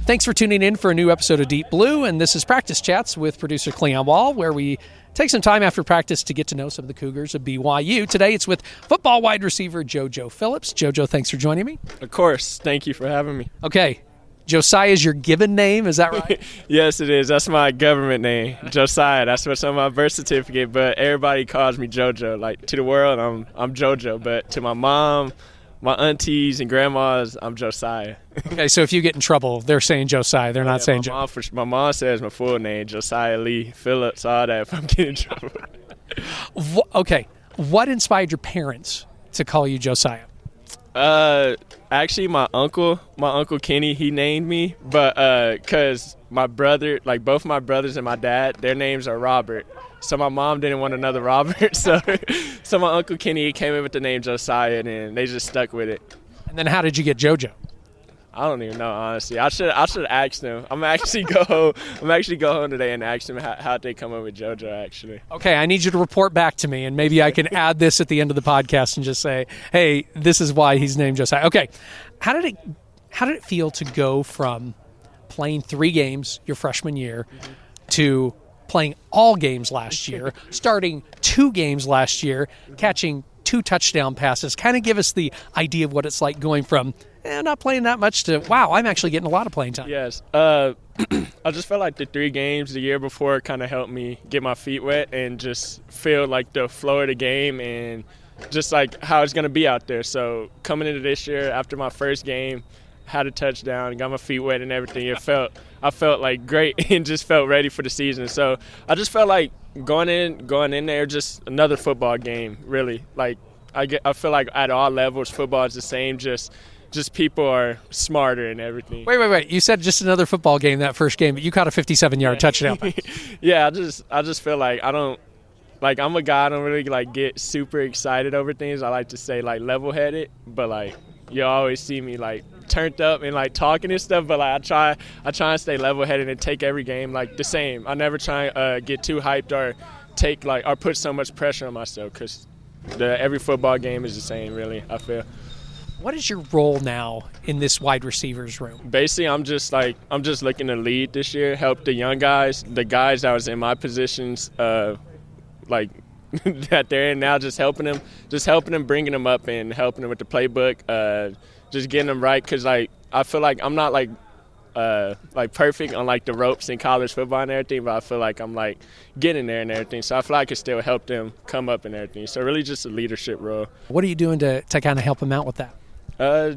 Thanks for tuning in for a new episode of Deep Blue, and this is Practice Chats with producer Cleon Wall, where we take some time after practice to get to know some of the Cougars of BYU. Today it's with football wide receiver JoJo Phillips. JoJo, thanks for joining me. Of course. Thank you for having me. Okay. Josiah is your given name, is that right? Yes, it is. That's my government name, Josiah. That's what's on my birth certificate, but everybody calls me JoJo. Like, to the world, I'm JoJo, but to my mom, my aunties and grandmas, I'm Josiah. Okay, so if you get in trouble, they're saying Josiah. They're not saying JoJo. My mom says my full name, Josiah Lee Phillips, all that, if I'm getting in trouble. Okay, what inspired your parents to call you Josiah? Actually, my uncle Kenny, he named me, but because my brother, like both my brothers and my dad, their names are Robert. So my mom didn't want another Robert, so my Uncle Kenny came in with the name Josiah, and then they just stuck with it. And then how did you get JoJo? I don't even know, honestly. I should ask them. I'm actually go home today and ask them how they come up with JoJo, actually. Okay, I need you to report back to me, and maybe I can add this at the end of the podcast and just say, hey, this is why he's named Josiah. Okay, how did it feel to go from playing 3 games your freshman year to playing all games last year, starting 2 games last year, catching 2 touchdown passes? Kind of give us the idea of what it's like going from not playing that much to, wow, I'm actually getting a lot of playing time. Yes. I just felt like the 3 games the year before kind of helped me get my feet wet and just feel like the flow of the game and just like how it's going to be out there. So coming into this year, after my first game, had a touchdown, got my feet wet and everything, I felt like great and just felt ready for the season. So I just felt like going in there, just another football game, really. Like I feel like at all levels, football is the same, just people are smarter and everything. Wait. You said just another football game that first game, but you caught a 57-yard touchdown. Yeah, I just feel like I'm a guy, I don't really like get super excited over things. I like to say like level-headed, but like you always see me like turned up and like talking and stuff, but like I try and stay level-headed and take every game like the same. I never try and get too hyped or or put so much pressure on myself, because every football game is the same, really, I feel. What is your role now in this wide receivers room? Basically, I'm just looking to lead this year, help the young guys, the guys that was in my positions, like that they're in now, just helping them, bringing them up and helping them with the playbook, just getting them right. Because like I feel like I'm not like perfect on like the ropes in college football and everything, but I feel like I'm like getting there and everything. So I feel like I can still help them come up and everything. So really just a leadership role. What are you doing to kind of help them out with that?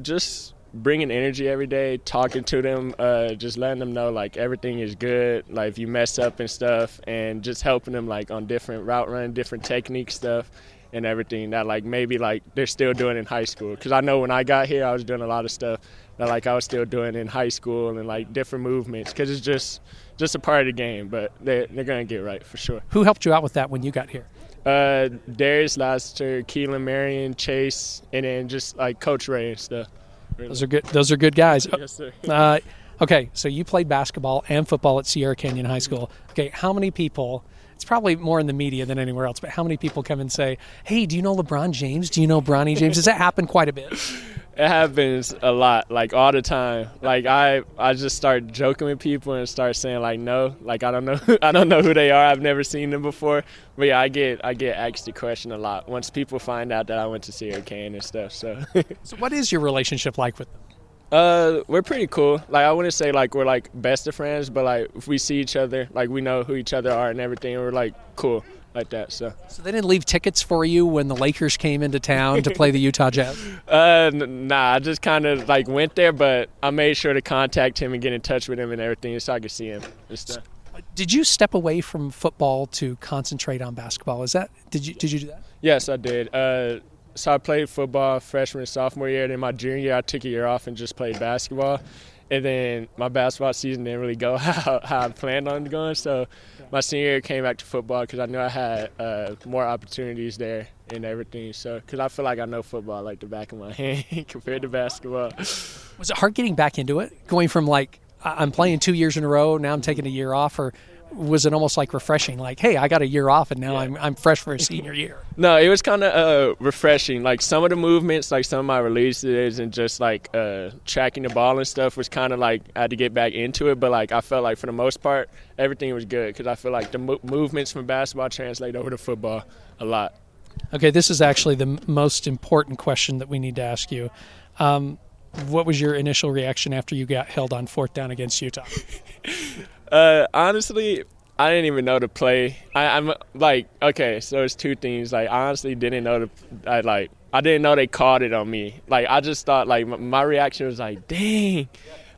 Just bringing energy every day, talking to them, just letting them know like everything is good, like if you mess up and stuff, and just helping them like on different route run, different technique stuff and everything that like maybe like they're still doing in high school. Because I know when I got here, I was doing a lot of stuff that like I was still doing in high school and like different movements, because it's just a part of the game, but they're going to get right for sure. Who helped you out with that when you got here? Darius Lassiter, Keelan Marion, Chase, and then just like Coach Ray and stuff. Really. Those are good guys. Yes, sir. Okay, so you played basketball and football at Sierra Canyon High School. Okay, how many people, it's probably more in the media than anywhere else, but how many people come and say, hey, do you know LeBron James? Do you know Bronny James? Does that happen quite a bit? It happens a lot, like all the time. Like I just start joking with people and start saying like no, like I don't know who they are. I've never seen them before. But yeah, I get asked the question a lot once people find out that I went to Sierra Canyon and stuff. So what is your relationship like with them? We're pretty cool. Like I wouldn't say like we're like best of friends, but like if we see each other, like we know who each other are and everything. We're like cool like that. So they didn't leave tickets for you when the Lakers came into town to play the Utah Jazz? Nah, I just kind of like went there, but I made sure to contact him and get in touch with him and everything so I could see him and stuff. Did you step away from football to concentrate on basketball? Did you do that? Yes, I did. So I played football freshman and sophomore year. Then my junior year, I took a year off and just played basketball. And then my basketball season didn't really go how I planned on it going. So my senior year came back to football because I knew I had more opportunities there and everything. So because I feel like I know football like the back of my hand compared to basketball. Was it hard getting back into it? Going from like I'm playing 2 years in a row, now I'm taking a year off, or was it almost like refreshing? Like, hey, I got a year off and now I'm fresh for a senior year. No, it was kind of refreshing. Like some of the movements, like some of my releases and just like tracking the ball and stuff was kind of like I had to get back into it. But like I felt like for the most part, everything was good because I feel like the movements from basketball translate over to football a lot. Okay, this is actually the most important question that we need to ask you. What was your initial reaction after you got held on 4th down against Utah? Honestly, I didn't even know the play. I'm like, okay, so it's two things. Like, I honestly didn't know I didn't know they called it on me. Like, I just thought, like, my reaction was like, dang,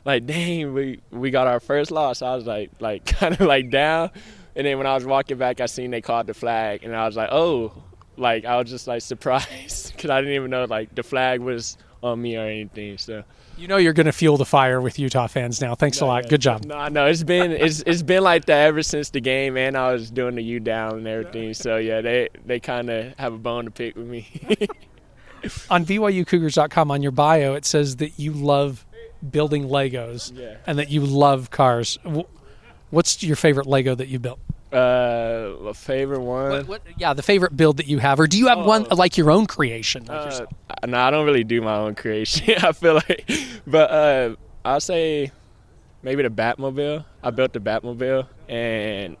we got our first loss. I was like kind of like down. And then when I was walking back, I seen they called the flag, and I was like, oh, like I was just like surprised because I didn't even know like the flag was on me or anything. So. You know you're going to fuel the fire with Utah fans now. Thanks a lot. Good job. No, it's been like that ever since the game, and I was doing the U down and everything. So yeah, they kind of have a bone to pick with me. On BYUCougars.com, on your bio, it says that you love building Legos and that you love cars. What's your favorite Lego that you built? A favorite one? The favorite build that you have, or do you have one like your own creation? No, I don't really do my own creation. I feel like, but I'll say maybe the Batmobile. I built the Batmobile, and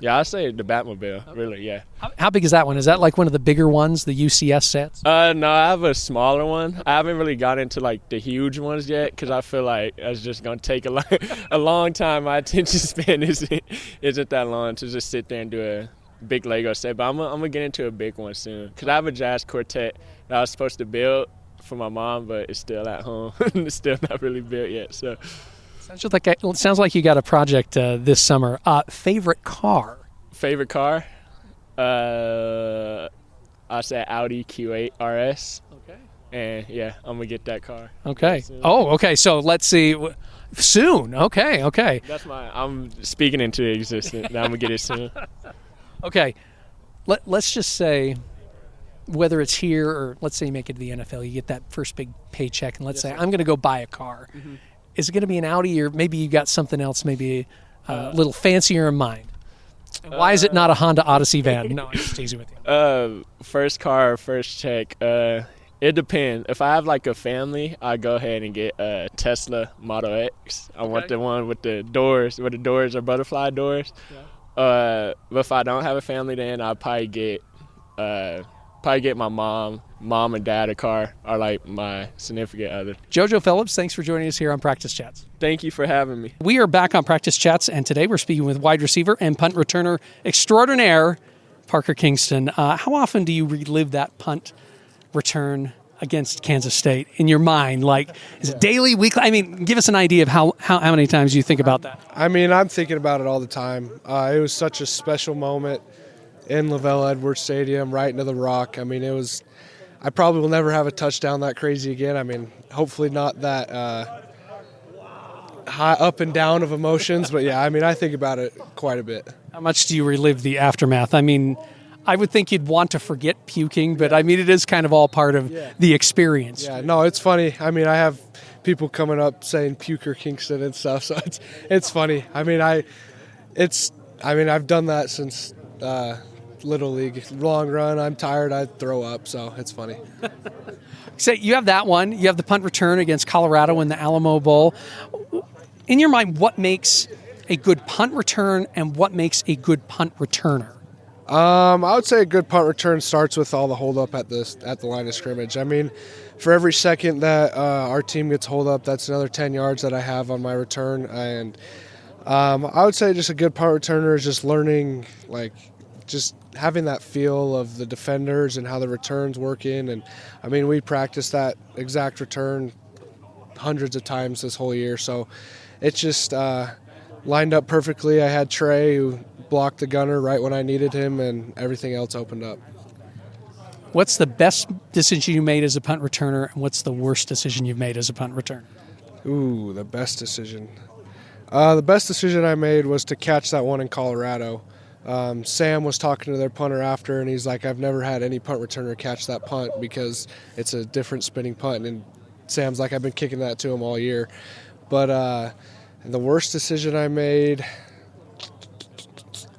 I'll say the Batmobile. Okay. Really, yeah. How big is that one? Is that like one of the bigger ones, the UCS sets? No, I have a smaller one. I haven't really got into like the huge ones yet because I feel like it's just gonna take a long time. My attention span isn't that long to just sit there and do a big Lego set. But I'm gonna get into a big one soon because I have a jazz quartet that I was supposed to build for my mom, but it's still at home. It's still not really built yet. So. Sounds like you got a project this summer. Favorite car? Favorite car? I say Audi Q8 RS. Okay. And yeah, I'm gonna get that car. Okay. Oh, okay. So let's see. Soon. Okay. I'm speaking into existence. Now I'm gonna get it soon. Okay. Let's just say, whether it's here or let's say you make it to the NFL, you get that first big paycheck, and let's say I'm gonna go buy a car. Mm-hmm. Is it going to be an Audi, or maybe you got something else, maybe a little fancier in mind? Why is it not a Honda Odyssey van? No, I'm just teasing with you. First car, first check. It depends. If I have like a family, I go ahead and get a Tesla Model X. I want the one with the doors, where the doors are butterfly doors. Yeah. But if I don't have a family, then I'll probably get my mom and dad a car, or like my significant other. JoJo Phillips, thanks for joining us here on Practice Chats. Thank you for having me. We are back on Practice Chats, and today we're speaking with wide receiver and punt returner extraordinaire, Parker Kingston. How often do you relive that punt return against Kansas State in your mind? Like, is it daily, weekly? I mean, give us an idea of how many times you think about that. I mean, I'm thinking about it all the time. It was such a special moment in LaVell Edwards Stadium, right into the rock. I mean, I probably will never have a touchdown that crazy again. I mean, hopefully not that high up and down of emotions. But, yeah, I mean, I think about it quite a bit. How much do you relive the aftermath? I mean, I would think you'd want to forget puking, but, I mean, it is kind of all part of the experience. Yeah, no, it's funny. I mean, I have people coming up saying Puker Kingston and stuff, so it's funny. I mean, I've done that since Little League. Long run, I'm tired, I throw up, so it's funny. So you have that one. You have the punt return against Colorado in the Alamo Bowl. In your mind, what makes a good punt return and what makes a good punt returner? I would say a good punt return starts with all the hold up at the line of scrimmage. I mean, for every second that our team gets hold up, that's another 10 yards that I have on my return. And I would say just a good punt returner is just learning, like, just having that feel of the defenders and how the return's working. And, I mean, we practiced that exact return hundreds of times this whole year. So it's just lined up perfectly. I had Trey, who blocked the gunner right when I needed him, and everything else opened up. What's the best decision you made as a punt returner, and what's the worst decision you've made as a punt returner? Ooh, the best decision. The best decision I made was to catch that one in Colorado. Sam was talking to their punter after, and he's like, I've never had any punt returner catch that punt because it's a different spinning punt. And Sam's like, I've been kicking that to him all year. But the worst decision I made,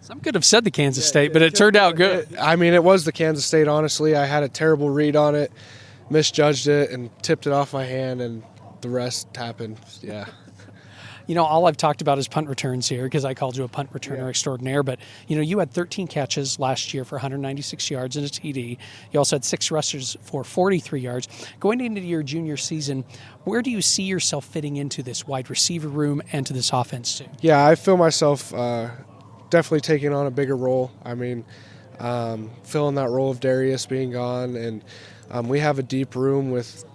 Some could have said the Kansas State, but it turned out good. It was the Kansas State, honestly. I had a terrible read on it, misjudged it, and tipped it off my hand, and the rest happened. Yeah. All I've talked about is punt returns here because I called you a punt returner extraordinaire. But, you had 13 catches last year for 196 yards and a TD. You also had 6 rushers for 43 yards. Going into your junior season, where do you see yourself fitting into this wide receiver room and to this offense too? Yeah, I feel myself definitely taking on a bigger role. Filling that role of Darius being gone. And we have a deep room with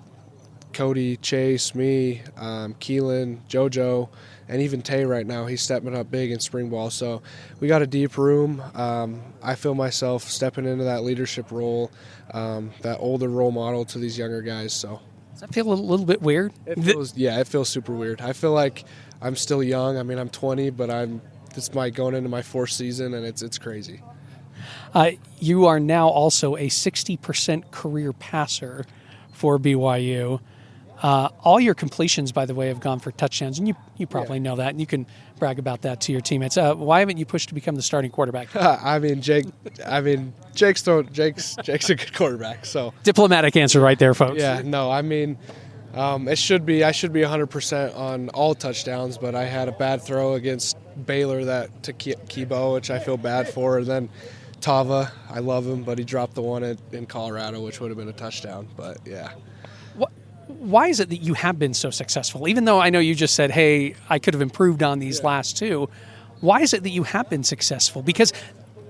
Cody, Chase, me, Keelan, JoJo, and even Tay right now. He's stepping up big in spring ball. So we got a deep room. I feel myself stepping into that leadership role, that older role model to these younger guys. So does that feel a little bit weird? It feels super weird. I feel like I'm still young. I'm 20, but it's going into my 4th season, and it's crazy. You are now also a 60% career passer for BYU. All your completions, by the way, have gone for touchdowns, and you probably know that, and you can brag about that to your teammates. Why haven't you pushed to become the starting quarterback? Jake's a good quarterback. So diplomatic answer right there, folks. Yeah, no, I should be 100% on all touchdowns, but I had a bad throw against Baylor that to Kibo, which I feel bad for, and then Tava, I love him, but he dropped the one in Colorado, which would have been a touchdown. But yeah. Why is it that you have been so successful? Even though I know you just said, hey, I could have improved on these last 2. Why is it that you have been successful? Because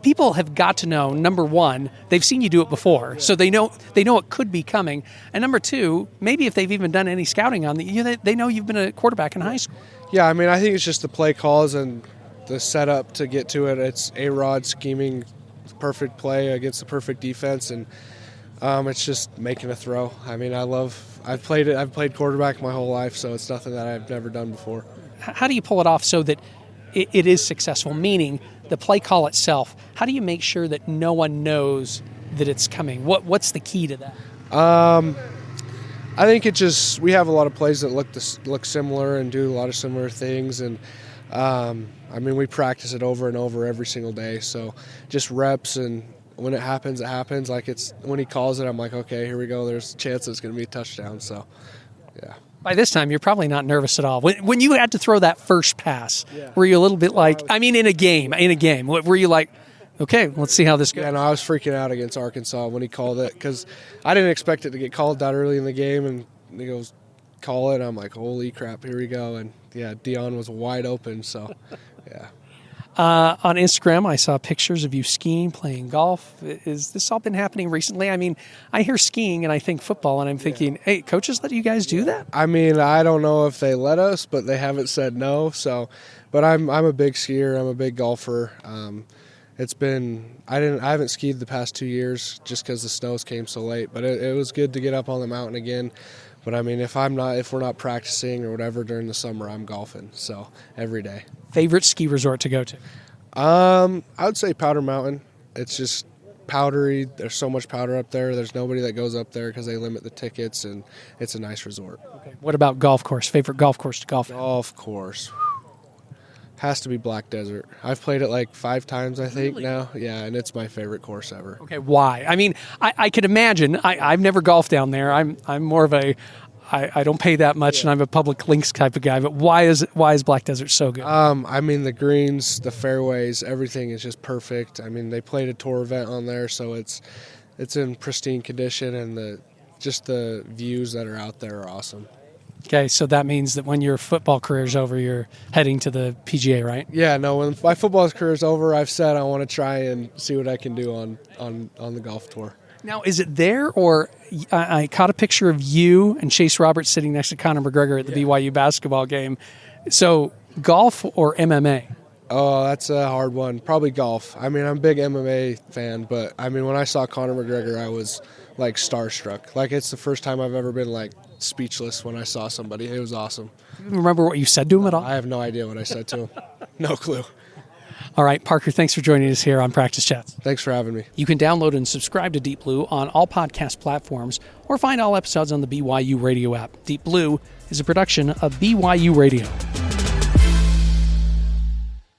people have got to know, number one, they've seen you do it before, so they know it could be coming. And number 2, maybe if they've even done any scouting on they know you've been a quarterback in high school. Yeah, I think it's just the play calls and the setup to get to it. It's A-Rod scheming perfect play against the perfect defense, and it's just making a throw. I've played quarterback my whole life, so it's nothing that I've never done before. How do you pull it off so that it is successful? Meaning the play call itself. How do you make sure that no one knows that it's coming? What's the key to that? I think we have a lot of plays that look similar and do a lot of similar things, and we practice it over and over every single day. So just reps, and when it happens, it happens. Like when he calls it, I'm like, okay, here we go. There's a chance it's going to be a touchdown. So, yeah. By this time, you're probably not nervous at all. When you had to throw that first pass, were you a little bit like, in a game, were you like, okay, let's see how this goes? Yeah, no, I was freaking out against Arkansas when he called it because I didn't expect it to get called that early in the game, and he goes, call it. I'm like, holy crap, here we go. And, yeah, Dion was wide open, so, yeah. On Instagram, I saw pictures of you skiing, playing golf. Is this all been happening recently? I hear skiing and I think football, and I'm thinking, hey, coaches let you guys do that? I don't know if they let us, but they haven't said no. So, but I'm a big skier. I'm a big golfer. I haven't skied the past 2 years just because the snows came so late. But it was good to get up on the mountain again. But if we're not practicing or whatever during the summer, I'm golfing. So every day. Favorite ski resort to go to? I would say Powder Mountain. It's just powdery. There's so much powder up there. There's nobody that goes up there because they limit the tickets, and it's a nice resort. Okay. What about golf course? Favorite golf course to golf? Golf course has to be Black Desert. I've played it like 5 times, I think, now. Yeah, and it's my favorite course ever. Okay, why? I could imagine. I've never golfed down there. I'm more of a I don't pay that much, and I'm a public links type of guy. But why is Black Desert so good? The greens, the fairways, everything is just perfect. They played a tour event on there, so it's in pristine condition, and the views that are out there are awesome. Okay, so that means that when your football career's over, you're heading to the PGA, right? Yeah, no, when my football career's over, I've said I want to try and see what I can do on the golf tour. Now, is it there, or I caught a picture of you and Chase Roberts sitting next to Conor McGregor at the BYU basketball game. So, golf or MMA? Oh, that's a hard one. Probably golf. I'm a big MMA fan, but when I saw Conor McGregor, I was like starstruck. Like, it's the first time I've ever been like speechless when I saw somebody. It was awesome. Do you remember what you said to him at all? I have no idea what I said to him. No clue. All right, Parker, thanks for joining us here on Practice Chats. Thanks for having me. You can download and subscribe to Deep Blue on all podcast platforms or find all episodes on the BYU Radio app. Deep Blue is a production of BYU Radio.